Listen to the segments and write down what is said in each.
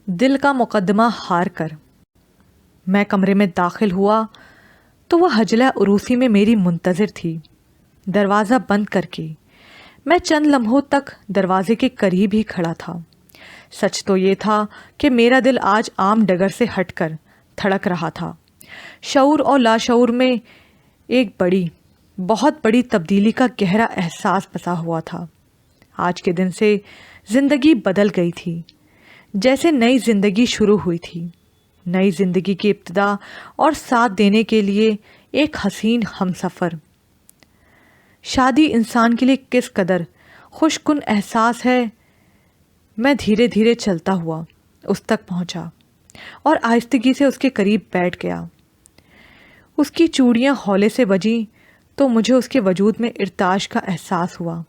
दिल का मुकदमा हार कर मैं कमरे में दाखिल हुआ तो वह हजला उरूसी में मेरी मुंतज़िर थी। दरवाज़ा बंद करके मैं चंद लम्हों तक दरवाजे के करीब ही खड़ा था। सच तो ये था कि मेरा दिल आज आम डगर से हटकर धड़क रहा था। शऊर और लाशऊर में एक बहुत बड़ी तब्दीली का गहरा एहसास बसा हुआ था। आज के दिन से ज़िंदगी बदल गई थी, जैसे नई ज़िंदगी शुरू हुई थी। नई ज़िंदगी की इब्तिदा और साथ देने के लिए एक हसीन हमसफ़र। शादी इंसान के लिए किस कदर खुशकुन एहसास है। मैं धीरे धीरे चलता हुआ उस तक पहुंचा और आहिस्तगी से उसके करीब बैठ गया। उसकी चूड़ियां हौले से बजीं तो मुझे उसके वजूद में इर्ताश का एहसास हुआ।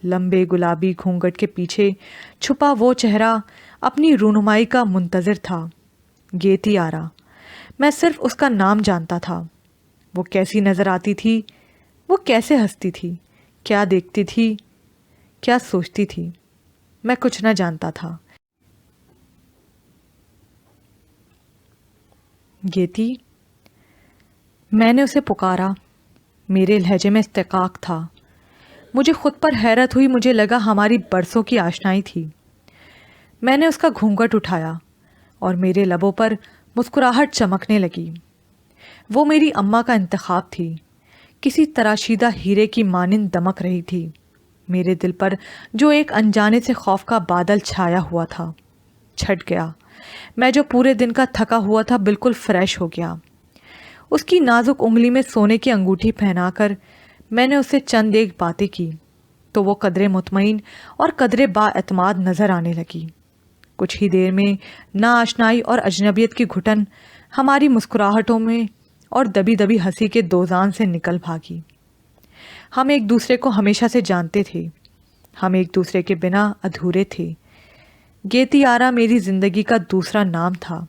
लंबे गुलाबी घूंघट के पीछे छुपा वो चेहरा अपनी रूनुमाई का मुंतज़िर था। गेती आरा, मैं सिर्फ उसका नाम जानता था। वो कैसी नज़र आती थी, वो कैसे हंसती थी, क्या देखती थी, क्या सोचती थी, मैं कुछ न जानता था। गेती, मैंने उसे पुकारा। मेरे लहजे में इस्तिकाक था। मुझे खुद पर हैरत हुई। मुझे लगा हमारी बरसों की आशनाई थी। मैंने उसका घूंघट उठाया और मेरे लबों पर मुस्कुराहट चमकने लगी। वो मेरी अम्मा का इंतखाब थी, किसी तराशीदा हीरे की मानिंद दमक रही थी। मेरे दिल पर जो एक अनजाने से खौफ का बादल छाया हुआ था, छट गया। मैं जो पूरे दिन का थका हुआ था बिल्कुल फ्रेश हो गया। उसकी नाजुक उंगली में सोने की अंगूठी पहनाकर मैंने उससे चंद एक बातें की तो वो कदरे मुतमईन और कदरे बाएतमाद नज़र आने लगी। कुछ ही देर में नाआशनाई और अजनबियत की घुटन हमारी मुस्कुराहटों में और दबी दबी हंसी के दोजान से निकल भागी। हम एक दूसरे को हमेशा से जानते थे। हम एक दूसरे के बिना अधूरे थे। गेती आरा मेरी जिंदगी का दूसरा नाम था।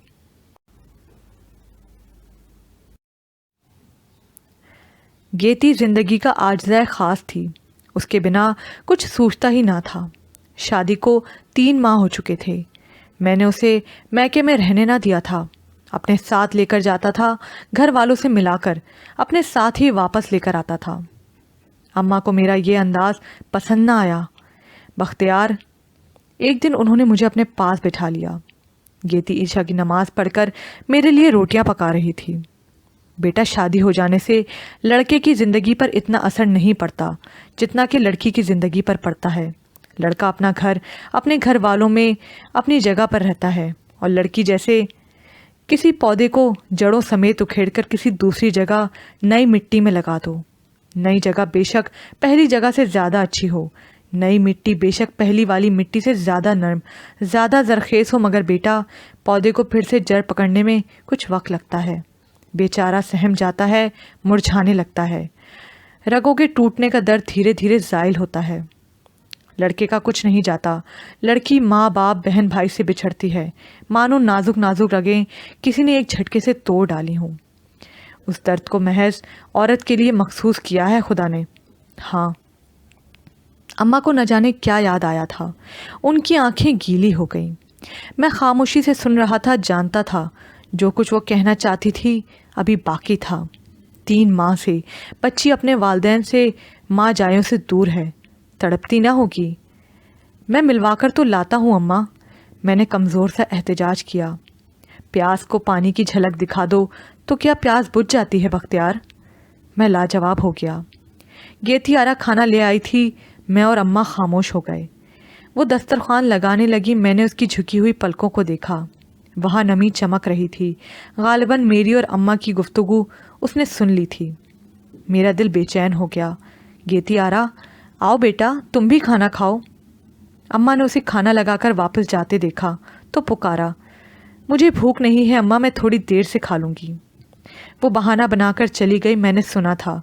गेती जिंदगी का आजज़ाए ख़ास थी। उसके बिना कुछ सूझता ही ना था। शादी को 3 माह हो चुके थे। मैंने उसे मैके में रहने ना दिया था। अपने साथ लेकर जाता था, घर वालों से मिलाकर अपने साथ ही वापस लेकर आता था। अम्मा को मेरा ये अंदाज पसंद ना आया। बख्तियार, एक दिन उन्होंने मुझे अपने पास बिठा लिया। गेती ईशा की नमाज पढ़कर मेरे लिए रोटियां पका रही थी। बेटा, शादी हो जाने से लड़के की ज़िंदगी पर इतना असर नहीं पड़ता जितना कि लड़की की ज़िंदगी पर पड़ता है। लड़का अपना घर, अपने घर वालों में अपनी जगह पर रहता है और लड़की जैसे किसी पौधे को जड़ों समेत उखेड़कर किसी दूसरी जगह नई मिट्टी में लगा दो। नई जगह बेशक पहली जगह से ज़्यादा अच्छी हो, नई मिट्टी बेशक पहली वाली मिट्टी से ज़्यादा नरम, ज़्यादा जरखेज़ हो, मगर बेटा, पौधे को फिर से जड़ पकड़ने में कुछ वक्त लगता है। बेचारा सहम जाता है, मुरझाने लगता है। रगों के टूटने का दर्द धीरे धीरे ज़ाइल होता है। लड़के का कुछ नहीं जाता। लड़की माँ बाप बहन भाई से बिछड़ती है, मानो नाजुक नाजुक रगें किसी ने एक झटके से तोड़ डाली हों। उस दर्द को महज औरत के लिए मखसूस किया है खुदा ने। हाँ, अम्मा को न जाने क्या याद आया था। उनकी आंखें गीली हो गईं। मैं खामोशी से सुन रहा था, जानता था जो कुछ वो कहना चाहती थी अभी बाकी था। 3 माह से बच्ची अपने वालिदैन से, माँ जायों से दूर है। तड़पती ना होगी? मैं मिलवाकर तो लाता हूँ अम्मा, मैंने कमज़ोर सा एहतजाज किया। प्यास को पानी की झलक दिखा दो तो क्या प्यास बुझ जाती है बख्तियार? मैं लाजवाब हो गया। गेती आरा खाना ले आई थी। मैं और अम्मा खामोश हो गए। वो दस्तरखान लगाने लगी। मैंने उसकी झुकी हुई पलकों को देखा। वहाँ नमी चमक रही थी। गालिबन मेरी और अम्मा की गुफ्तगू उसने सुन ली थी। मेरा दिल बेचैन हो गया। गेती आरा, आओ बेटा, तुम भी खाना खाओ। अम्मा ने उसे खाना लगाकर वापस जाते देखा तो पुकारा, मुझे भूख नहीं है अम्मा, मैं थोड़ी देर से खा लूँगी। वो बहाना बनाकर चली गई। मैंने सुना था।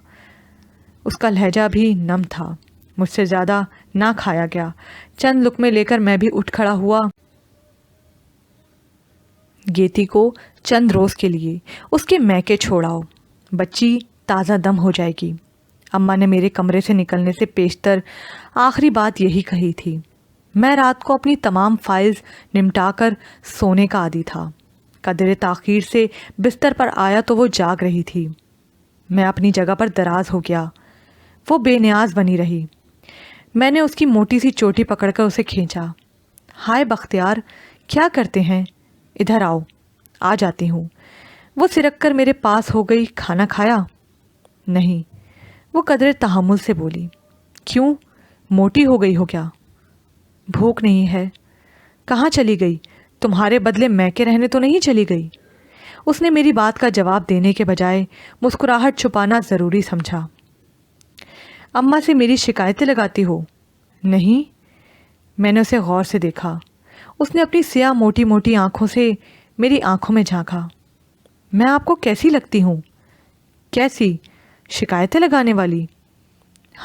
उसका लहजा भी नम था। मुझसे ज़्यादा ना खाया गया। चंद लुकमे लेकर मैं भी उठ खड़ा हुआ। गेती को चंद रोज़ के लिए उसके मैके छोड़ाओ, बच्ची ताज़ा दम हो जाएगी। अम्मा ने मेरे कमरे से निकलने से पेशतर आखिरी बात यही कही थी। میں رات کو اپنی تمام فائلز نمٹا کر سونے کا عادی تھا۔ قدر تاخیر سے بستر پر آیا تو وہ جاگ رہی تھی۔ میں اپنی جگہ پر دراز ہو گیا۔ وہ بے نیاز بنی رہی۔ میں نے اس کی موٹی سی چوٹی پکڑ کر اسے کھینچا۔ ہائے بختیار، کیا کرتے ہیں؟ ادھر آؤ، آ جاتی ہوں۔ وہ سرک کر میرے پاس ہو گئی۔ کھانا کھایا؟ نہیں، وہ قدر تحمل سے بولی۔ کیوں، موٹی ہو گئی ہو کیا؟ بھوک نہیں ہے۔ کہاں چلی گئی؟ تمہارے بدلے میکے رہنے تو نہیں چلی گئی؟ اس نے میری بات کا جواب دینے کے بجائے مسکراہٹ چھپانا ضروری سمجھا۔ اماں سے میری شکایتیں لگاتی ہو؟ نہیں۔ میں نے اسے غور سے دیکھا۔ اس نے اپنی سیاہ موٹی موٹی آنکھوں سے میری آنکھوں میں جھانکا۔ میں آپ کو کیسی لگتی ہوں؟ کیسی؟ شکایتیں لگانے والی؟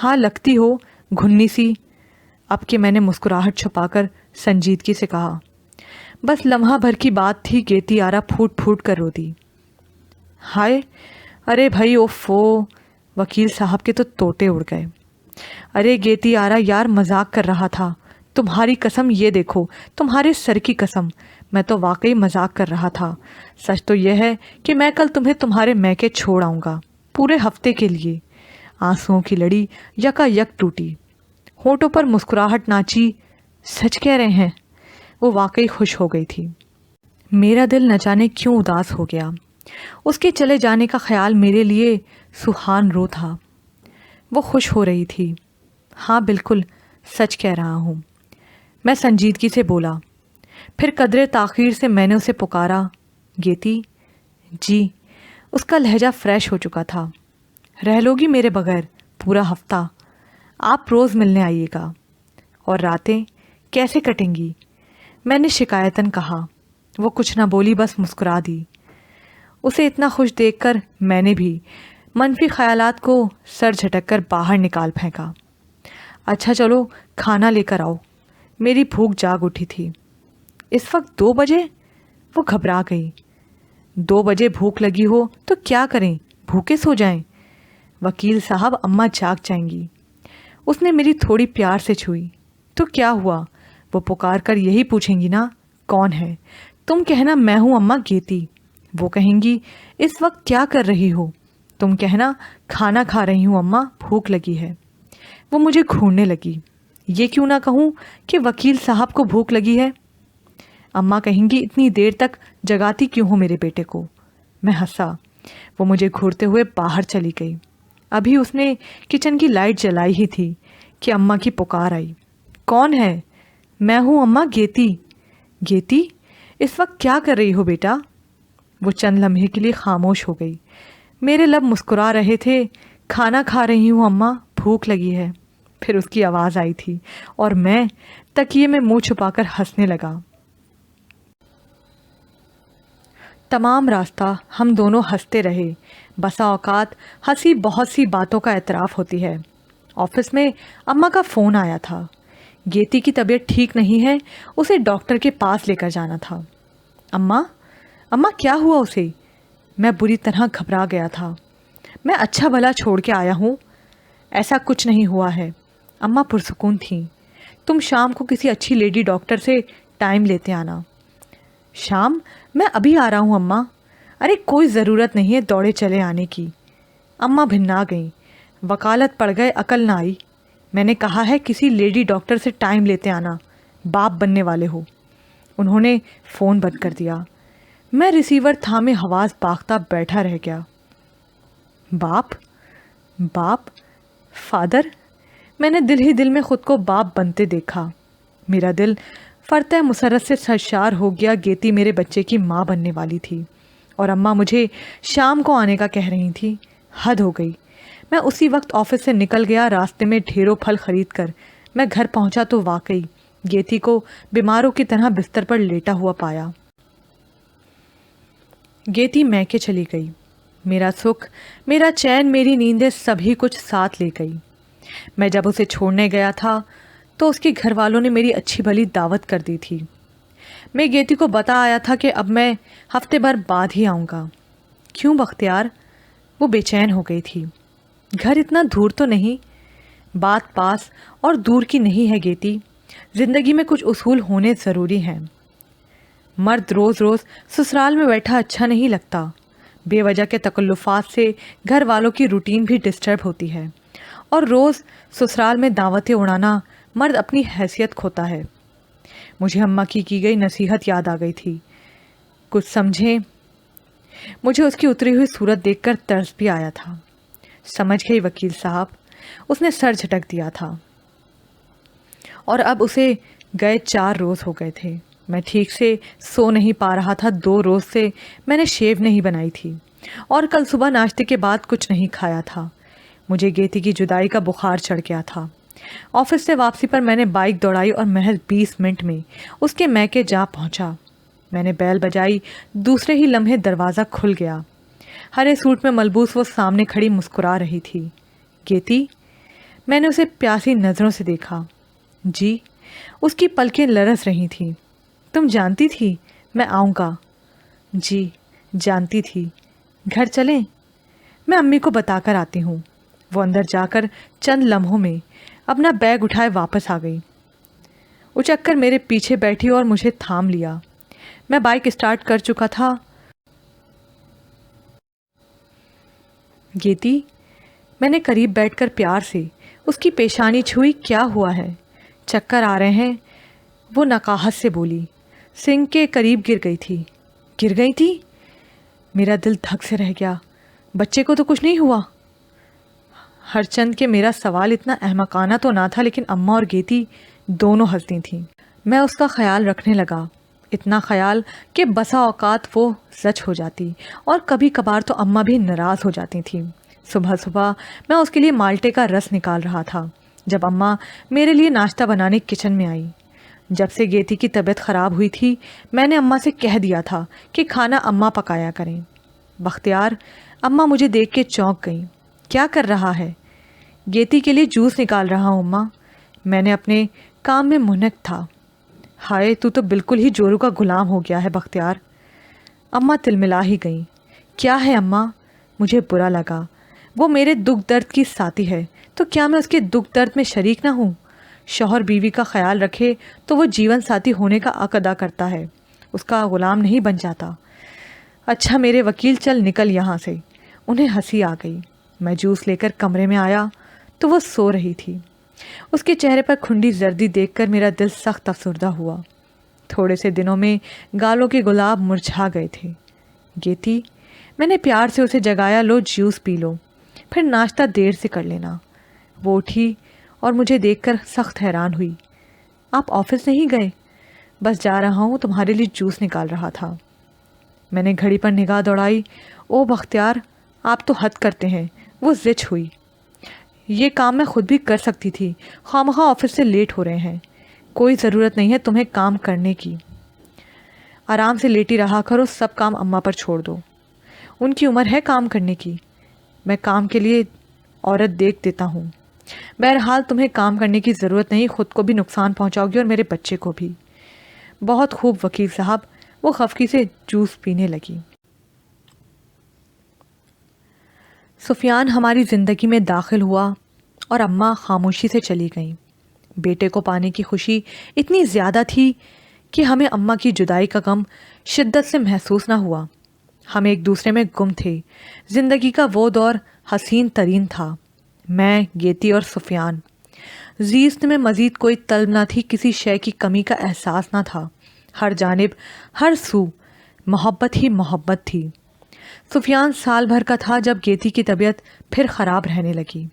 ہاں لگتی ہو، گھنی سی۔ اب کہ میں نے مسکراہٹ چھپا کر سنجیدگی سے کہا۔ بس لمحہ بھر کی بات تھی، گیتی آرا پھوٹ پھوٹ کر رو دی۔ ہائے، ارے بھائی اوفو، وکیل صاحب کے تو توتے اڑ گئے۔ ارے گیتی آرا یار، مذاق کر رہا تھا، تمہاری قسم، یہ دیکھو، تمہارے سر کی قسم، میں تو واقعی مذاق کر رہا تھا۔ سچ تو یہ ہے کہ میں کل تمہیں تمہارے میکے چھوڑ آؤں گا، پورے ہفتے کے لیے۔ آنسوؤں کی لڑی یکا یک ٹوٹی، ہونٹوں پر مسکراہٹ ناچی۔ سچ کہہ رہے ہیں؟ وہ واقعی خوش ہو گئی تھی۔ میرا دل نہ جانے کیوں اداس ہو گیا۔ اس کے چلے جانے کا خیال میرے لیے سوہان رو تھا۔ وہ خوش ہو رہی تھی۔ ہاں بالکل سچ کہہ رہا ہوں، میں سنجیدگی سے بولا۔ پھر قدرے تاخیر سے میں نے اسے پکارا، گیتی؟ جی۔ اس کا لہجہ فریش ہو چکا تھا۔ رہ لوگی میرے بغیر پورا ہفتہ؟ آپ روز ملنے آئیے گا۔ اور راتیں کیسے کٹیں گی؟ میں نے شکایتاً کہا۔ وہ کچھ نہ بولی، بس مسکرا دی۔ اسے اتنا خوش دیکھ کر میں نے بھی منفی خیالات کو سر جھٹک کر باہر نکال پھینکا۔ اچھا چلو کھانا لے کر آؤ، میری بھوک جاگ اٹھی تھی۔ اس وقت 2 بجے؟ وہ گھبرا گئی۔ 2 بجے بھوک لگی ہو تو کیا کریں، بھوکے سو جائیں؟ وکیل صاحب، اماں جاگ جائیں گی۔ اس نے میری تھوڑی پیار سے چھوئی۔ تو کیا ہوا؟ وہ پکار کر یہی پوچھیں گی نا، کون ہے؟ تم کہنا میں ہوں اماں گیتی۔ وہ کہیں گی اس وقت کیا کر رہی ہو؟ تم کہنا کھانا کھا رہی ہوں اماں، بھوک لگی ہے۔ وہ مجھے گھورنے لگی۔ یہ کیوں نہ کہوں کہ وکیل صاحب کو بھوک لگی ہے؟ اماں کہیں گی اتنی دیر تک جگاتی کیوں ہو میرے بیٹے کو؟ میں ہنسا۔ وہ مجھے گھورتے ہوئے باہر چلی گئی۔ ابھی اس نے کچن کی لائٹ جلائی ہی تھی کہ اماں کی پکار آئی۔ کون ہے؟ میں ہوں اماں گیتی۔ گیتی، اس وقت کیا کر رہی ہو بیٹا؟ وہ چند لمحے کے لیے خاموش ہو گئی۔ میرے لب مسکرا رہے تھے۔ کھانا کھا رہی ہوں اماں، بھوک لگی ہے۔ پھر اس کی آواز آئی تھی اور میں تکیے میں منہ چھپا کر ہنسنے لگا۔ تمام راستہ ہم دونوں ہنستے رہے۔ بسا اوقات ہنسی بہت سی باتوں کا اعتراف ہوتی ہے۔ آفس میں اماں کا فون آیا تھا۔ گیتی کی طبیعت ٹھیک نہیں ہے، اسے ڈاکٹر کے پاس لے کر جانا تھا۔ اماں کیا ہوا اسے؟ میں بری طرح گھبرا گیا تھا۔ میں اچھا بھلا چھوڑ کے آیا ہوں، ایسا کچھ نہیں ہوا ہے۔ اماں پرسکون تھیں۔ تم شام کو کسی اچھی لیڈی ڈاکٹر سے ٹائم لیتے آنا۔ شام؟ میں ابھی آ رہا ہوں اماں۔ ارے کوئی ضرورت نہیں ہے دوڑے چلے آنے کی۔ اماں بھننا گئیں۔ وکالت پڑ گئے، عقل نہ آئی۔ میں نے کہا ہے کسی لیڈی ڈاکٹر سے ٹائم لیتے آنا، باپ بننے والے ہو۔ انہوں نے فون بند کر دیا۔ میں ریسیور تھامے حواس باختہ بیٹھا رہ گیا۔ باپ، فادر؟ میں نے دل ہی دل میں خود کو باپ بنتے دیکھا۔ میرا دل فرتہ مسرت سے سرشار ہو گیا۔ گیتی میرے بچے کی ماں بننے والی تھی اور اماں مجھے شام کو آنے کا کہہ رہی تھی۔ حد ہو گئی۔ میں اسی وقت آفس سے نکل گیا۔ راستے میں ڈھیروں پھل خرید کر میں گھر پہنچا تو واقعی گیتی کو بیماروں کی طرح بستر پر لیٹا ہوا پایا۔ گیتی میکے چلی گئی۔ میرا سکھ، میرا چین، میری نیندیں سبھی کچھ ساتھ لے گئی۔ میں جب اسے چھوڑنے گیا تھا تو اس کے گھر والوں نے میری اچھی بھلی دعوت کر دی تھی۔ میں گیتی کو بتا آیا تھا کہ اب میں ہفتے بھر بعد ہی آؤں گا۔ کیوں بختیار؟ وہ بے چین ہو گئی تھی۔ گھر اتنا دور تو نہیں؟ بات پاس اور دور کی نہیں ہے گیتی، ज़िंदगी में कुछ उसूल होने ज़रूरी हैं। मर्द रोज़ रोज़ ससुराल में बैठा अच्छा नहीं लगता। बेवजह के तकल्लुफ़ात से घर वालों की रूटीन भी डिस्टर्ब होती है, और रोज़ ससुराल में दावतें उड़ाना मर्द अपनी हैसियत खोता है। मुझे अम्मा की गई नसीहत याद आ गई थी। कुछ समझें, मुझे उसकी उतरी हुई सूरत देखकर तरस भी आया था। समझ गई वकील साहब, उसने सर झटक दिया था। और अब उसे गए 4 रोज़ हो गए थे। मैं ठीक से सो नहीं पा रहा था। 2 रोज़ से मैंने शेव नहीं बनाई थी, और कल सुबह नाश्ते के बाद कुछ नहीं खाया था। मुझे गेती की जुदाई का बुखार चढ़ गया था। ऑफिस से वापसी पर मैंने बाइक दौड़ाई और महज 20 मिनट में उसके मैके जा पहुंचा। मैंने बैल बजाई, दूसरे ही लम्हे दरवाज़ा खुल गया। हरे सूट में मलबूस वो सामने खड़ी मुस्कुरा रही थी। गेती, मैंने उसे प्यासी नज़रों से देखा। जी, उसकी पलकें लरस रही थीं। तुम जानती थी मैं आऊँगा? जी, जानती थी। घर चलें? मैं अम्मी को बताकर आती हूँ। वो अंदर जाकर चंद लम्हों में अपना बैग उठाए वापस आ गई। उचक्कर मेरे पीछे बैठी और मुझे थाम लिया। मैं बाइक स्टार्ट कर चुका था। गेती, मैंने करीब बैठकर प्यार से उसकी पेशानी छुई। क्या हुआ है? चक्कर आ रहे हैं? वो नकाहत से बोली। सिंह के करीब गिर गई थी। गिर गई थी? मेरा दिल धक से रह गया। बच्चे को तो कुछ नहीं हुआ? हरचंद के मेरा सवाल इतना अहमकाना तो ना था, लेकिन अम्मा और गेती दोनों हंसती थीं। मैं उसका ख्याल रखने लगा, इतना ख्याल कि बसा औकात वो सच हो जाती, और कभी कभार तो अम्मा भी नाराज़ हो जाती थीं। सुबह सुबह मैं उसके लिए माल्टे का रस निकाल रहा था जब अम्मा मेरे लिए नाश्ता बनाने किचन में आई। जब से गेती की तबीयत ख़राब हुई थी, मैंने अम्मा से कह दिया था कि खाना अम्मा पकाया करें। बख्तियार, अम्मा मुझे देख के चौंक गई। क्या कर रहा है? गेती के लिए जूस निकाल रहा हूँ अम्मा। मैंने अपने काम में मुनक था। हाय, तू तो बिल्कुल ही जोरू का गुलाम हो गया है बख्तियार। अम्मा तिलमिला ही गई। क्या है अम्मा? मुझे बुरा लगा। वो मेरे दुख दर्द की साथी है, तो क्या मैं उसके दुख दर्द में शरीक ना हूँ? शौहर बीवी का ख्याल रखे तो वो जीवन साथी होने का हक अदा करता है, उसका गुलाम नहीं बन जाता। अच्छा मेरे वकील, चल निकल यहाँ से। उन्हें हंसी आ गई। मैं जूस लेकर कमरे में आया तो वो सो रही थी। उसके चेहरे पर खुंडी जर्दी देखकर मेरा दिल सख्त अफसरदा हुआ। थोड़े से दिनों में गालों के गुलाब मुरझा गए थे। गेती, मैंने प्यार से उसे जगाया। लो जूस पी लो, फिर नाश्ता देर से कर लेना। वो उठी और मुझे देखकर सख्त हैरान हुई। आप ऑफिस नहीं गए? बस जा रहा हूँ, तुम्हारे लिए जूस निकाल रहा था। मैंने घड़ी पर निगाह दौड़ाई। ओ बख्तियार, आप तो हद करते हैं। वो ज़िच हुई। ये काम मैं खुद भी कर सकती थी। खामखा ऑफिस से लेट हो रहे हैं। कोई ज़रूरत नहीं है तुम्हें काम करने की। आराम से लेटी रहा करो, सब काम अम्मा पर छोड़ दो। उनकी उम्र है काम करने की। मैं काम के लिए औरत देख देता हूँ। बहरहाल तुम्हें काम करने की ज़रूरत नहीं, ख़ुद को भी नुकसान पहुँचाओगी और मेरे बच्चे को भी। बहुत खूब वकील साहब। वो खफकी से जूस पीने लगी। सुफियान हमारी ज़िंदगी में दाखिल हुआ और अम्मा खामोशी से चली गईं। बेटे को पाने की खुशी इतनी ज़्यादा थी कि हमें अम्मा की जुदाई का गम शिद्दत से महसूस ना हुआ। हम एक दूसरे में गुम थे। ज़िंदगी का वो दौर हसीन तरीन था। मैं, गेती और सुफियान। ज़ीस्त में मज़ीद कोई तलब ना थी, किसी शय की कमी का एहसास ना था। हर जानिब, हर सू मोहब्बत ही मोहब्बत थी। सुफियान साल भर का था जब गेती की तबीयत फिर ख़राब रहने लगी।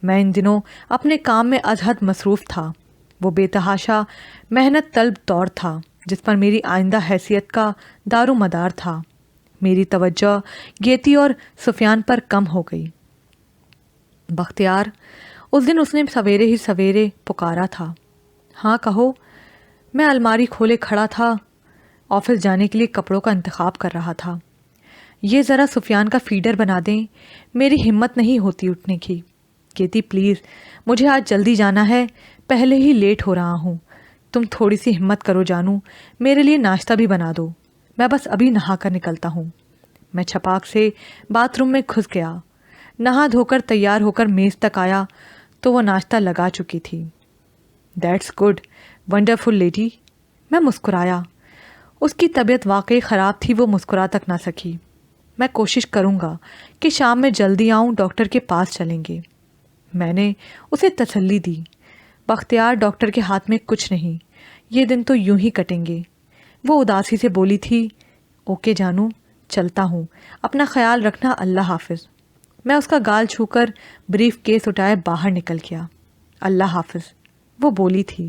मैं इन दिनों अपने काम में अजहद मसरूफ़ था। वो बेतहाशा मेहनत तलब दौर था जिस पर मेरी आइंदा हैसियत का दारो मदार था। मेरी तवज्जो गेती और सुफियान पर कम हो गई। बख्तियार, उस दिन उसने सवेरे ही सवेरे पुकारा था। हाँ कहो। मैं अलमारी खोले खड़ा था। ऑफिस जाने के लिए कपड़ों का इंतखाब कर रहा था। ये ज़रा सुफियान का फीडर बना दें। मेरी हिम्मत नहीं होती उठने की। गेती प्लीज़, मुझे आज जल्दी जाना है, पहले ही लेट हो रहा हूँ। तुम थोड़ी सी हिम्मत करो जानू, मेरे लिए नाश्ता भी बना दो। मैं बस अभी नहा कर निकलता हूँ। मैं छपाक से बाथरूम में घुस गया। नहा धोकर तैयार होकर मेज़ तक आया तो वो नाश्ता लगा चुकी थी। That's good. Wonderful lady. میں مسکرایا۔ اس کی طبیعت واقعی خراب تھی، وہ مسکرا تک نہ سکی۔ میں کوشش کروں گا کہ شام میں جلدی آؤں، ڈاکٹر کے پاس چلیں گے۔ میں نے اسے تسلی دی۔ بختیار، ڈاکٹر کے ہاتھ میں کچھ نہیں، یہ دن تو یوں ہی کٹیں گے۔ وہ اداسی سے بولی تھی، اوکے جانو، چلتا ہوں، اپنا خیال رکھنا، اللہ حافظ۔ میں اس کا گال چھو کر بریف کیس اٹھائے باہر نکل گیا۔ اللہ حافظ، وہ بولی تھی۔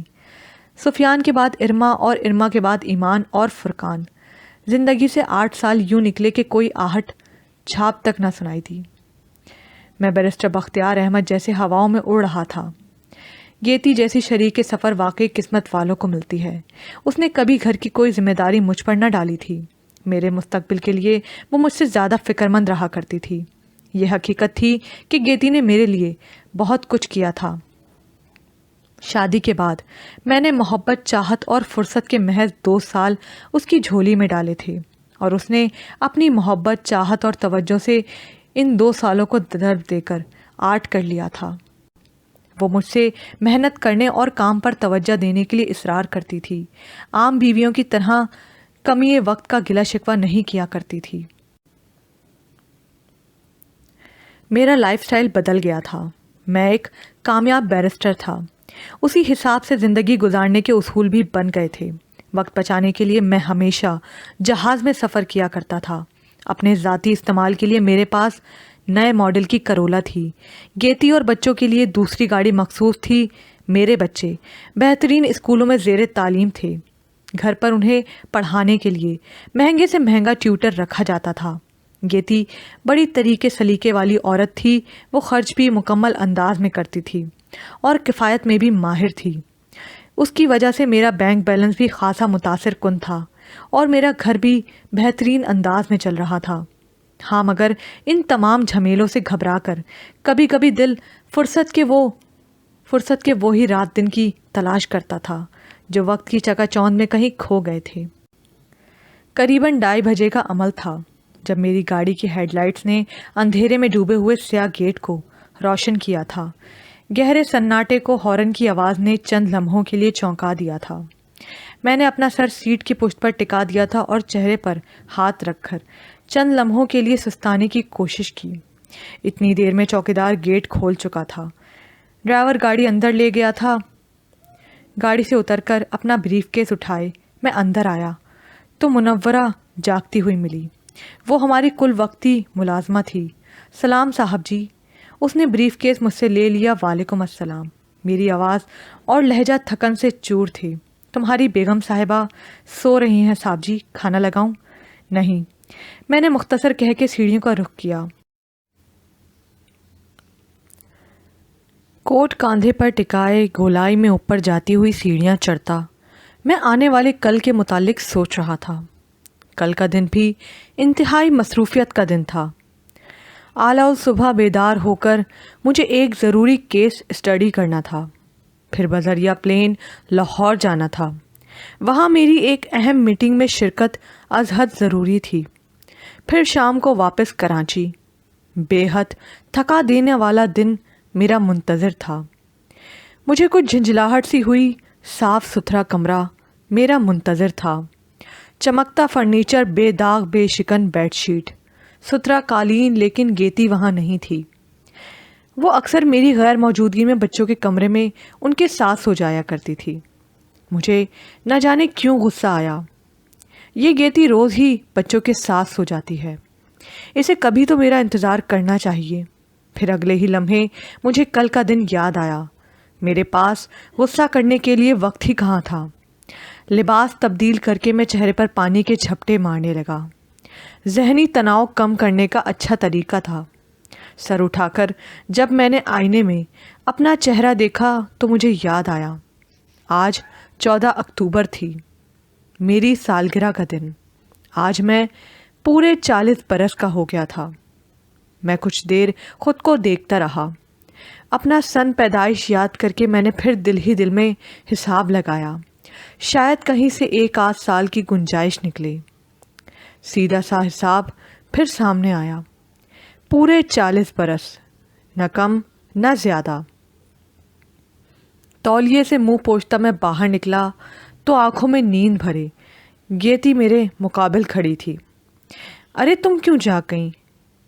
سفیان کے بعد ارما، اور ارما کے بعد ایمان اور فرقان۔ زندگی سے 8 سال یوں نکلے کہ کوئی آہٹ چھاپ تک نہ سنائی دی۔ میں بیرسٹر بختیار احمد جیسے ہواؤں میں اڑ رہا تھا۔ گیتی جیسی شریک سفر واقعی قسمت والوں کو ملتی ہے۔ اس نے کبھی گھر کی کوئی ذمہ داری مجھ پر نہ ڈالی تھی۔ میرے مستقبل کے لیے وہ مجھ سے زیادہ فکر مند رہا کرتی تھی۔ یہ حقیقت تھی کہ گیتی نے میرے لیے بہت کچھ کیا تھا۔ شادی کے بعد میں نے محبت، چاہت اور فرصت کے محض 2 سال اس کی جھولی میں ڈالے تھے، اور اس نے اپنی محبت، چاہت اور توجہ سے ان 2 سالوں کو ضرب دے کر 8 کر لیا تھا۔ وہ مجھ سے محنت کرنے اور کام پر توجہ دینے کے لیے اصرار کرتی تھی۔ عام بیویوں کی طرح کمی وقت کا گلہ شکوہ نہیں کیا کرتی تھی۔ میرا لائف سٹائل بدل گیا تھا۔ میں ایک کامیاب بیرسٹر تھا۔ اسی حساب سے زندگی گزارنے کے اصول بھی بن گئے تھے۔ وقت بچانے کے لیے میں ہمیشہ جہاز میں سفر کیا کرتا تھا۔ اپنے ذاتی استعمال کے لیے میرے پاس نئے ماڈل کی کرولا تھی۔ گیتی اور بچوں کے لیے دوسری گاڑی مخصوص تھی۔ میرے بچے بہترین اسکولوں میں زیر تعلیم تھے۔ گھر پر انہیں پڑھانے کے لیے مہنگے سے مہنگا ٹیوٹر رکھا جاتا تھا۔ گیتی بڑی طریقے سلیقے والی عورت تھی۔ وہ خرچ بھی مکمل انداز میں کرتی تھی اور کفایت میں بھی ماہر تھی۔ اس کی وجہ سے میرا بینک بیلنس بھی خاصا متاثر کن تھا، اور میرا گھر بھی بہترین انداز میں چل رہا تھا۔ ہاں، مگر ان تمام جھمیلوں سے گھبرا کر کبھی کبھی دل فرصت کے وہی رات دن کی تلاش کرتا تھا جو وقت کی چکا چوند میں کہیں کھو گئے تھے۔ قریباً 2:30 بجے کا عمل تھا جب میری گاڑی کی ہیڈ لائٹس نے اندھیرے میں ڈوبے ہوئے سیاہ گیٹ کو روشن کیا تھا۔ گہرے سناٹے کو ہارن کی آواز نے چند لمحوں کے لیے چونکا دیا تھا۔ میں نے اپنا سر سیٹ کی پشت پر ٹکا دیا تھا اور چہرے پر ہاتھ رکھ کر چند لمحوں کے لیے سستانے کی کوشش کی۔ اتنی دیر میں چوکیدار گیٹ کھول چکا تھا۔ ڈرائیور گاڑی اندر لے گیا تھا۔ گاڑی سے اتر کر اپنا بریف کیس اٹھائے میں اندر آیا تو منورہ جاگتی ہوئی ملی۔ وہ ہماری کل وقتی ملازمہ تھی۔ سلام صاحب جی۔ اس نے بریف کیس مجھ سے لے لیا۔ وعلیکم السلام۔ میری آواز اور لہجہ تھکن سے چور تھے۔ تمہاری بیگم صاحبہ سو رہی ہیں صاحب جی، کھانا لگاؤں؟ نہیں، میں نے مختصر کہہ کے سیڑھیوں کا رخ کیا۔ کوٹ کاندھے پر ٹکائے گولائی میں اوپر جاتی ہوئی سیڑھیاں چڑھتا میں آنے والے کل کے متعلق سوچ رہا تھا۔ کل کا دن بھی انتہائی مصروفیت کا دن تھا۔ اعلیٰ صبح بیدار ہو کر مجھے ایک ضروری کیس اسٹڈی کرنا تھا، پھر بذریعہ پلین لاہور جانا تھا۔ وہاں میری ایک اہم میٹنگ میں شرکت از حد ضروری تھی، پھر شام کو واپس کراچی۔ بے حد تھکا دینے والا دن میرا منتظر تھا۔ مجھے کچھ جھنجھلاہٹ سی ہوئی۔ صاف ستھرا کمرہ میرا منتظر تھا۔ چمکتا فرنیچر، بے داغ بے شکن بیڈ شیٹ، ستھرا قالین، لیکن گیتی وہاں نہیں تھی۔ وہ اکثر میری غیر موجودگی میں بچوں کے کمرے میں ان کے ساتھ سو جایا کرتی تھی۔ مجھے نہ جانے کیوں غصہ آیا۔ یہ گیتی روز ہی بچوں کے ساتھ سو جاتی ہے، اسے کبھی تو میرا انتظار کرنا چاہیے۔ پھر اگلے ہی لمحے مجھے کل کا دن یاد آیا۔ میرے پاس غصہ کرنے کے لیے وقت ہی کہاں تھا۔ لباس تبدیل کر کے میں چہرے پر پانی کے جھپٹے مارنے لگا۔ ذہنی تناؤ کم کرنے کا اچھا طریقہ تھا۔ سر اٹھا کر جب میں نے آئینے میں اپنا چہرہ دیکھا تو مجھے یاد آیا، آج 14 اکتوبر تھی، میری سالگرہ کا دن۔ آج میں پورے 40 برس کا ہو گیا تھا۔ میں کچھ دیر خود کو دیکھتا رہا۔ اپنا سن پیدائش یاد کر کے میں نے پھر دل ہی دل میں حساب لگایا، شاید کہیں سے 1 آدھ سال کی گنجائش نکلے۔ سیدھا سا حساب پھر سامنے آیا، پورے 40 برس، نہ کم نہ زیادہ۔ تولیے سے منہ پوچھتا میں باہر نکلا تو آنکھوں میں نیند بھرے گیتی میرے مقابل کھڑی تھی۔ ارے تم کیوں جاگ گئیں؟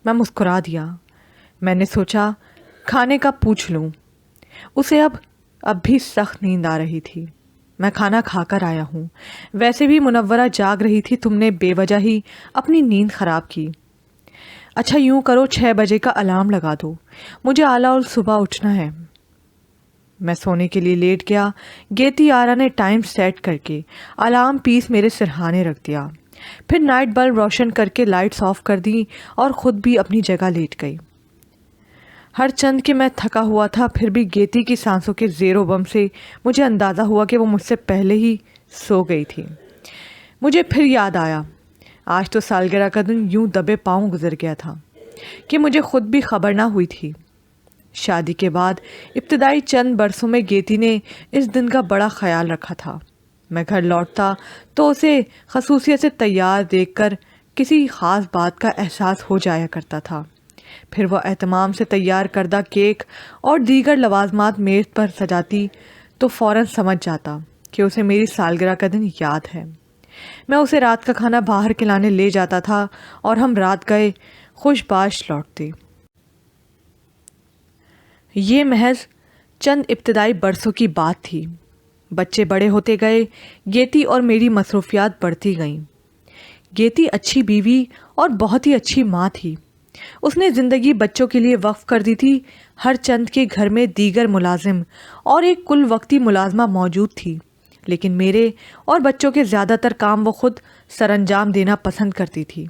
میں مسکرا دیا۔ میں نے سوچا کھانے کا پوچھ لوں۔ اسے اب بھی سخت نیند آ رہی تھی۔ میں کھانا کھا کر آیا ہوں، ویسے بھی منورہ جاگ رہی تھی، تم نے بے وجہ ہی اپنی نیند خراب کی۔ اچھا یوں کرو 6 بجے کا الارم لگا دو، مجھے اعلیٰ صبح اٹھنا ہے۔ میں سونے کے لیے لیٹ گیا۔ گیتی آرا نے ٹائم سیٹ کر کے الارم پیس میرے سرہانے رکھ دیا، پھر نائٹ بلب روشن کر کے لائٹس آف کر دی اور خود بھی اپنی جگہ لیٹ گئی۔ ہر چند کہ میں تھکا ہوا تھا، پھر بھی گیتی کی سانسوں کے زیر و بم سے مجھے اندازہ ہوا کہ وہ مجھ سے پہلے ہی سو گئی تھی۔ مجھے پھر یاد آیا آج تو سالگرہ کا دن یوں دبے پاؤں گزر گیا تھا کہ مجھے خود بھی خبر نہ ہوئی تھی۔ شادی کے بعد ابتدائی چند برسوں میں گیتی نے اس دن کا بڑا خیال رکھا تھا۔ میں گھر لوٹتا تو اسے خصوصیت سے تیار دیکھ کر کسی خاص بات کا احساس ہو جایا کرتا تھا۔ پھر وہ اہتمام سے تیار کردہ کیک اور دیگر لوازمات میز پر سجاتی تو فوراً سمجھ جاتا کہ اسے میری سالگرہ کا دن یاد ہے۔ میں اسے رات کا کھانا باہر کھلانے لے جاتا تھا اور ہم رات گئے خوش باش لوٹتے۔ یہ محض چند ابتدائی برسوں کی بات تھی۔ بچے بڑے ہوتے گئے، گیتی اور میری مصروفیات بڑھتی گئیں۔ گیتی اچھی بیوی اور بہت ہی اچھی ماں تھی۔ اس نے زندگی بچوں کے لیے وقف کر دی تھی۔ ہر چند کے گھر میں دیگر ملازم اور ایک کل وقتی ملازمہ موجود تھی، لیکن میرے اور بچوں کے زیادہ تر کام وہ خود سر انجام دینا پسند کرتی تھی،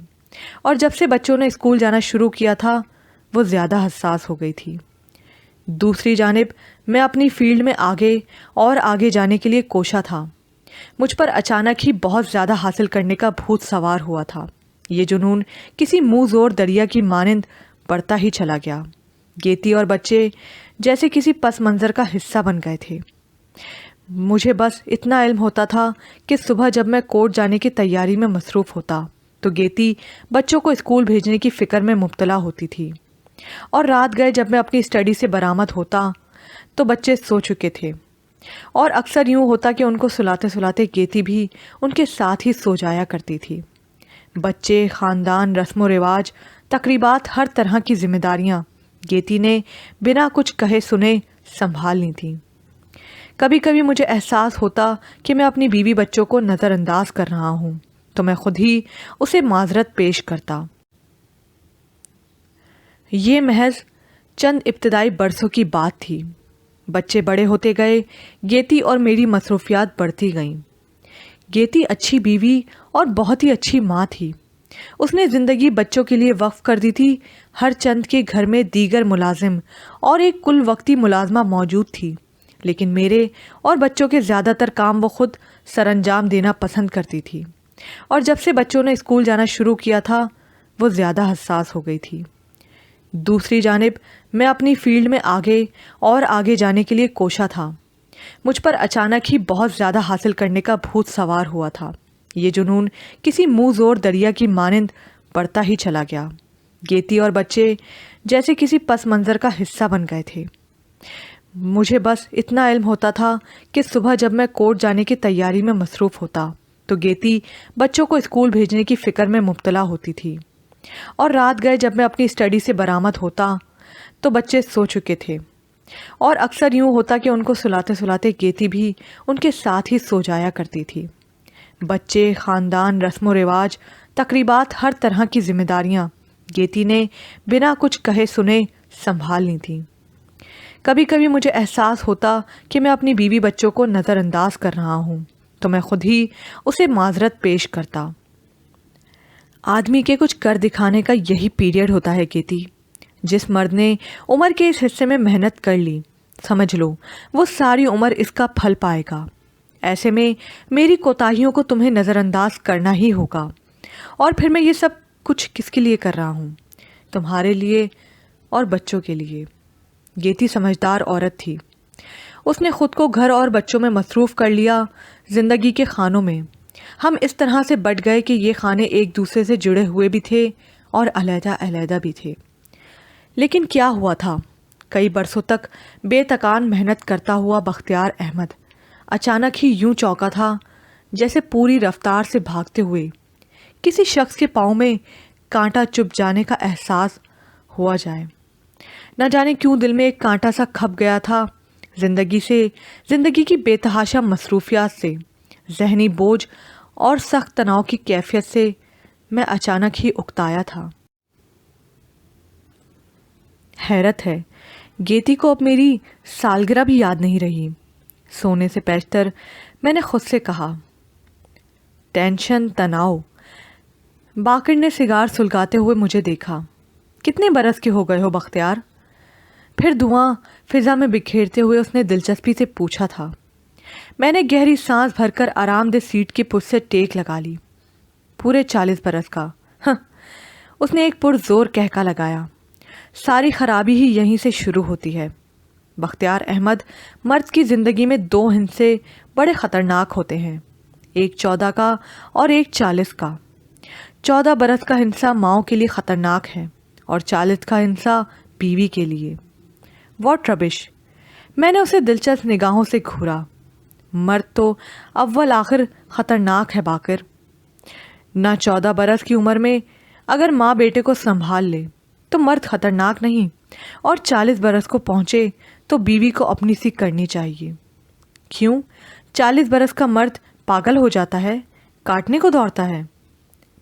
اور جب سے بچوں نے اسکول جانا شروع کیا تھا وہ زیادہ حساس ہو گئی تھی۔ دوسری جانب میں اپنی فیلڈ میں آگے اور آگے جانے کے لیے کوشاں تھا۔ مجھ پر اچانک ہی بہت زیادہ حاصل کرنے کا بھوت سوار ہوا تھا۔ یہ جنون کسی منہ زور دریا کی مانند بڑھتا ہی چلا گیا۔ گیتی اور بچے جیسے کسی پس منظر کا حصہ بن گئے تھے۔ مجھے بس اتنا علم ہوتا تھا کہ صبح جب میں کورٹ جانے کی تیاری میں مصروف ہوتا تو گیتی بچوں کو اسکول بھیجنے کی فکر میں مبتلا ہوتی تھی، اور رات گئے جب میں اپنی اسٹڈی سے برآمد ہوتا تو بچے سو چکے تھے، اور اکثر یوں ہوتا کہ ان کو سلاتے سلاتے گیتی بھی ان کے ساتھ ہی سو جایا کرتی تھی۔ بچے، خاندان، رسم و رواج، تقریبات، ہر طرح کی ذمہ داریاں گیتی نے بنا کچھ کہے سنے سنبھال لی تھیں۔ کبھی کبھی مجھے احساس ہوتا کہ میں اپنی بیوی بچوں کو نظر انداز کر رہا ہوں تو میں خود ہی اسے معذرت پیش کرتا۔ یہ محض چند ابتدائی برسوں کی بات تھی۔ بچے بڑے ہوتے گئے، گیتی اور میری مصروفیات بڑھتی گئیں۔ گیتی اچھی بیوی اور بہت ہی اچھی ماں تھی۔ اس نے زندگی بچوں کے لیے وقف کر دی تھی۔ ہر چند کے گھر میں دیگر ملازم اور ایک کل وقتی ملازمہ موجود تھی، لیکن میرے اور بچوں کے زیادہ تر کام وہ خود سر انجام دینا پسند کرتی تھی، اور جب سے بچوں نے اسکول جانا شروع کیا تھا وہ زیادہ حساس ہو گئی تھی۔ دوسری جانب میں اپنی فیلڈ میں آگے اور آگے جانے کے لیے کوشاں تھا۔ مجھ پر اچانک ہی بہت زیادہ حاصل کرنے کا بھوت سوار ہوا تھا۔ یہ جنون کسی منہ زور دریا کی مانند بڑھتا ہی چلا گیا۔ گیتی اور بچے جیسے کسی پس منظر کا حصہ بن گئے تھے۔ مجھے بس اتنا علم ہوتا تھا کہ صبح جب میں کورٹ جانے کی تیاری میں مصروف ہوتا تو گیتی بچوں کو اسکول بھیجنے کی فکر میں مبتلا ہوتی تھی، اور رات گئے جب میں اپنی اسٹڈی سے برآمد ہوتا تو بچے سو چکے تھے، اور اکثر یوں ہوتا کہ ان کو سلاتے سلاتے گیتی بھی ان کے ساتھ ہی سو جایا کرتی تھی۔ بچے، خاندان، رسم و رواج، تقریبات، ہر طرح کی ذمہ داریاں گیتی نے بنا کچھ کہے سنے سنبھال لی تھیں۔ کبھی کبھی مجھے احساس ہوتا کہ میں اپنی بیوی بچوں کو نظر انداز کر رہا ہوں تو میں خود ہی اسے معذرت پیش کرتا۔ آدمی کے کچھ کر دکھانے کا یہی پیریڈ ہوتا ہے گیتی۔ جس مرد نے عمر کے اس حصے میں محنت کر لی، سمجھ لو وہ ساری عمر اس کا پھل پائے گا۔ ایسے میں میری کوتاہیوں کو تمہیں نظر انداز کرنا ہی ہوگا، اور پھر میں یہ سب کچھ کس کے لیے کر رہا ہوں؟ تمہارے لیے اور بچوں کے لیے۔ گیتی سمجھدار عورت تھی۔ اس نے خود کو گھر اور بچوں میں مصروف کر لیا۔ زندگی کے خانوں میں ہم اس طرح سے بٹ گئے کہ یہ خانے ایک دوسرے سے جڑے ہوئے بھی تھے اور علیحدہ علیحدہ بھی تھے۔ لیکن کیا ہوا تھا؟ कई बरसों तक बेतकान मेहनत करता हुआ बख्तियार अहमद अचानक ही यूं चौंका था जैसे पूरी रफ्तार से भागते हुए किसी शख्स के पाँव में कांटा चुभ जाने का एहसास हुआ जाए। न जाने क्यों दिल में एक कांटा सा खप गया था। ज़िंदगी की बेतहाशा मसरूफियात से, जहनी बोझ और सख्त तनाव की कैफियत से मैं अचानक ही उकताया था। हैरत है, गेती को अब मेरी सालगिरह भी याद नहीं रही। सोने से पेशतर मैंने खुद से कहा, टेंशन, तनाव। बाकिर ने सिगार सुलगाते हुए मुझे देखा। कितने बरस के हो गए हो बख्तियार? फिर धुआं फिजा में बिखेरते हुए उसने दिलचस्पी से पूछा था। मैंने गहरी सांस भरकर आरामदेह सीट के पुश से टेक लगा ली। पूरे 40 बरस का। उसने एक पुरजोर कहका लगाया। सारी खराबी ही यहीं से शुरू होती है। बख्तियार अहमद, मर्द की ज़िंदगी में 2 हिस्से बड़े ख़तरनाक होते हैं, एक 14 का और एक 40 का। 14 बरस का हिस्सा माओ के लिए ख़तरनाक है और 40 का हिस्सा बीवी के लिए। What rubbish. मैंने उसे दिलचस्प निगाहों से घूरा। मर्द तो अव्वल आखिर ख़तरनाक है बाकिर। ना 14 बरस की उम्र में अगर माँ बेटे को संभाल ले तो मर्द ख़तरनाक नहीं, और 40 बरस को पहुँचे तो बीवी को अपनी सी करनी चाहिए। क्यों? 40 बरस का मर्द पागल हो जाता है, काटने को दौड़ता है?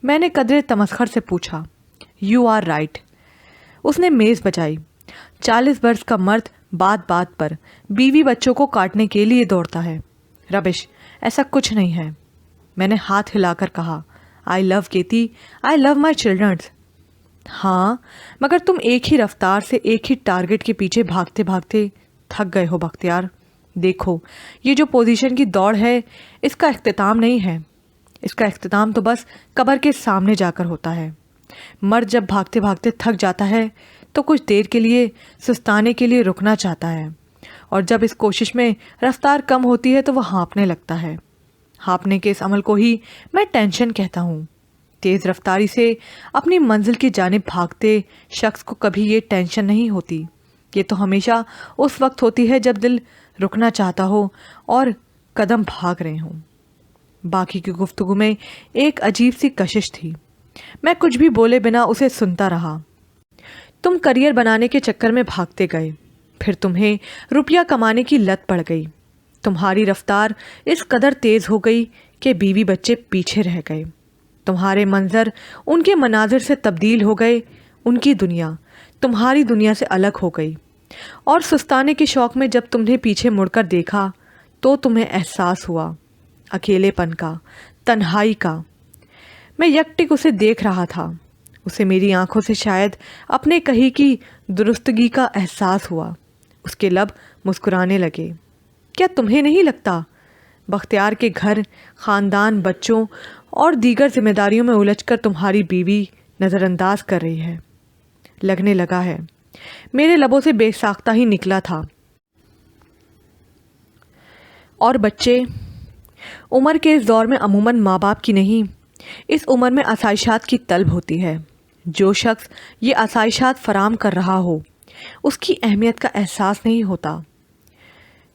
मैंने कदरे तमस्खर से पूछा। You are right. उसने मेज़ बजाई। 40 बरस का मर्द बात बात पर बीवी बच्चों को काटने के लिए दौड़ता है। रबिश, ऐसा कुछ नहीं है। मैंने हाथ हिलाकर कहा। आई लव गेती, आई लव माई चिल्ड्रंस। हाँ, मगर तुम एक ही रफ्तार से एक ही टारगेट के पीछे भागते भागते थक गए हो बख्तियार। देखो, ये जो पोजीशन की दौड़ है, इसका इख्तिताम नहीं है। इसका इख्तिताम तो बस कब्र के सामने जाकर होता है। मर्द जब भागते भागते थक जाता है तो कुछ देर के लिए सुस्ताने के लिए रुकना चाहता है, और जब इस कोशिश में रफ्तार कम होती है तो वह हाँफने लगता है। हाँफने के इस अमल को ही मैं टेंशन कहता हूँ। तेज़ रफ्तारी से अपनी मंजिल की जानिब भागते शख्स को कभी ये टेंशन नहीं होती। ये तो हमेशा उस वक्त होती है जब दिल रुकना चाहता हो और कदम भाग रहे हों। बाकी की गुफ्तगू में एक अजीब सी कशिश थी। मैं कुछ भी बोले बिना उसे सुनता रहा। तुम करियर बनाने के चक्कर में भागते गए, फिर तुम्हें रुपया कमाने की लत पड़ गई। तुम्हारी रफ्तार इस कदर तेज़ हो गई कि बीवी बच्चे पीछे रह गए। तुम्हारे मंजर उनके मनाजिर से तब्दील हो गए। उनकी दुनिया तुम्हारी दुनिया से अलग हो गई, और सुस्ताने के शौक़ में जब तुमने पीछे मुड़कर देखा तो तुम्हें एहसास हुआ अकेलेपन का, तन्हाई का। मैं यकटिक उसे देख रहा था। उसे मेरी आंखों से शायद अपने कही की दुरुस्तगी का एहसास हुआ। उसके लब मुस्कुराने लगे। क्या तुम्हें नहीं लगता बख्तियार के घर, ख़ानदान, बच्चों और दीगर जिम्मेदारियों में उलझकर तुम्हारी बीवी नज़रअंदाज कर रही है? लगने लगा है। मेरे लबों से बेसाख्ता ही निकला था। और बच्चे? उम्र के इस दौर में अमूमन माँ बाप की नहीं, इस उम्र में आसाइशात की तलब होती है। जो शख्स ये आसाइशात फराम कर रहा हो उसकी अहमियत का एहसास नहीं होता।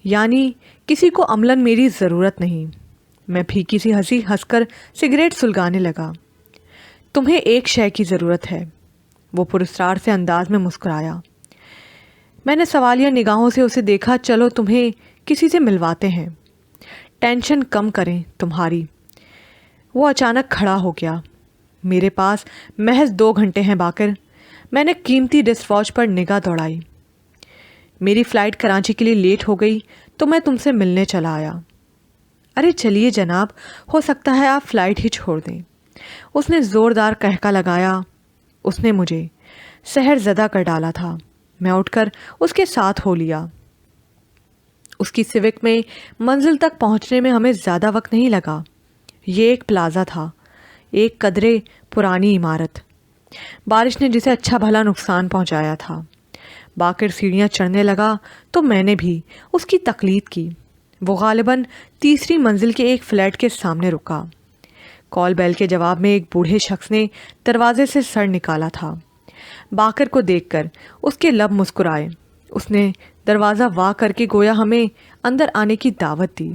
यानी किसी को अमलन मेरी ज़रूरत नहीं। मैं फीकी सी हंसी हंसकर सिगरेट सुलगाने लगा। तुम्हें एक शय की ज़रूरत है, वो पुरस्कार से अंदाज में मुस्कुराया। मैंने सवालिया निगाहों से उसे देखा। चलो तुम्हें किसी से मिलवाते हैं, टेंशन कम करें तुम्हारी। वो अचानक खड़ा हो गया। मेरे पास महज 2 घंटे हैं बाकिर। मैंने कीमती रिस्ट वॉच पर निगाह दौड़ाई। मेरी फ़्लाइट कराची के लिए लेट हो गई तो मैं तुमसे मिलने चला आया। अरे चलिए जनाब, हो सकता है आप फ़्लाइट ही छोड़ दें। उसने ज़ोरदार कहका लगाया। उसने मुझे सहर ज़दा कर डाला था। मैं उठकर उसके साथ हो लिया। उसकी सिविक में मंजिल तक पहुंचने में हमें ज़्यादा वक्त नहीं लगा। ये एक प्लाज़ा था, एक कदरे पुरानी इमारत। बारिश ने जिसे अच्छा भला नुकसान पहुंचाया था। बाकिर सीढ़ियाँ चढ़ने लगा तो मैंने भी उसकी तकलीद की। वो गालिबन 3री मंजिल के एक फ्लैट के सामने रुका। कॉल बेल के जवाब में एक बूढ़े शख्स ने दरवाजे से सर निकाला था। बाकिर को देखकर उसके लब मुस्कुराए। اس نے دروازہ وا کر کے گویا ہمیں اندر آنے کی دعوت دی۔